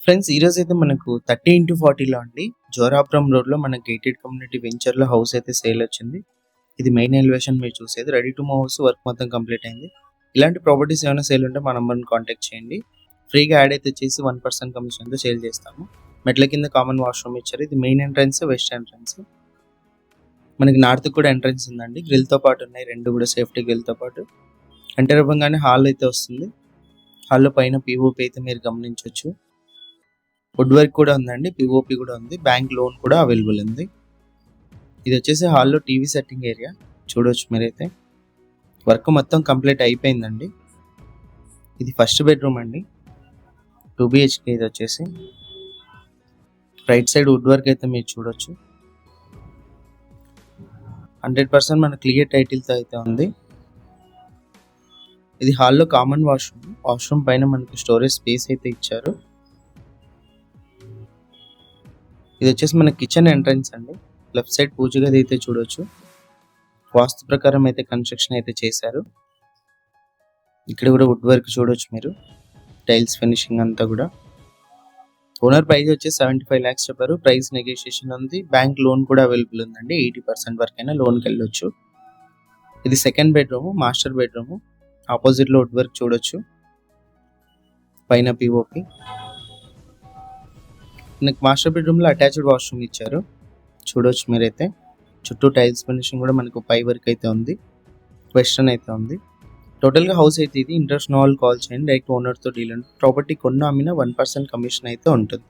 Friends ఈరోజు అయితే మనకు 30x40లో అండి జోరాపురం రోడ్లో మన గేటెడ్ కమ్యూనిటీ వెంచర్లో హౌస్ అయితే సేల్ వచ్చింది. ఇది మెయిన్ ఎలివేషన్ మీరు చూసేది. Ready to move house work మొత్తం కంప్లీట్ అయింది. ఇలాంటి ప్రాపర్టీస్ ఏమైనా సేల్ ఉంటే మా నంబర్ని కాంటాక్ట్ చేయండి. ఫ్రీగా యాడ్ అయితే చేసి 1% కమిషన్తో సేల్ చేస్తాము. మెట్ల కింద కామన్ వాష్రూమ్ ఇచ్చారు. ఇది మెయిన్ ఎంట్రన్స్, వెస్ట్ ఎంట్రన్స్. మనకి నార్త్ కూడా ఎంట్రన్స్ ఉందండి. గ్రిల్తో పాటు ఉన్నాయి, రెండు కూడా సేఫ్టీ గ్రిల్తో పాటు. ఎంటర్ అవ్వగానే హాల్ అయితే వస్తుంది. హాల్లో పైన పిఓపి అయితే మీరు గమనించవచ్చు. వుడ్ వర్క్ కూడా ఉందండి, పిఓపి కూడా ఉంది, బ్యాంక్ లోన్ కూడా అవైలబుల్ ఉంది. ఇది వచ్చేసి హాల్లో టీవీ సెట్టింగ్ ఏరియా చూడవచ్చు మీరైతే. వర్క్ మొత్తం కంప్లీట్ అయిపోయిందండి. ఇది ఫస్ట్ బెడ్రూమ్ అండి, 2 BHK. ఇది వచ్చేసి రైట్ సైడ్ వుడ్ వర్క్ అయితే మీరు చూడొచ్చు. 100% మన క్లియర్ టైటిల్తో అయితే ఉంది. ఇది హాల్లో కామన్ వాష్రూమ్ పైన మనకు స్టోరేజ్ స్పేస్ అయితే ఇచ్చారు. ఇది వచ్చేసి మన కిచెన్ ఎంట్రన్స్ అండి. లెఫ్ట్ సైడ్ పూజ గది అయితే చూడొచ్చు. వాస్తు ప్రకారం అయితే కన్స్ట్రక్షన్ అయితే చేశారు. ఇక్కడ కూడా వుడ్ వర్క్ చూడొచ్చు మీరు, టైల్స్ ఫినిషింగ్ అంతా కూడా. ఓనర్ ప్రైస్ వచ్చి 75 lakhs చెప్పారు. ప్రైస్ నెగోషియేషన్ ఉంది. బ్యాంక్ లోన్ కూడా అవైలబుల్ ఉందండి. 80% వరకైనా లోన్కి వెళ్ళొచ్చు. ఇది సెకండ్ బెడ్రూమ్, మాస్టర్ బెడ్రూమ్. ఆపోజిట్లో వుడ్ వర్క్ చూడొచ్చు, పైన పిఓపి. మనకి మాస్టర్ బెడ్రూమ్లో అటాచ్డ్ వాష్రూమ్ ఇచ్చారు చూడొచ్చు మీరైతే. చుట్టూ టైల్స్ ఫినిషింగ్ కూడా మనకు పై వర్క్ అయితే ఉంది, వెస్టర్న్ అయితే ఉంది. టోటల్గా హౌస్ అయితే ఇది. ఇంట్రెస్ట్ ఉన్న వాళ్ళు కాల్ చేయండి. Direct ఓనర్తో deal. ప్రాపర్టీ కొన్న అమ్మిన 1% కమిషన్ అయితే ఉంటుంది.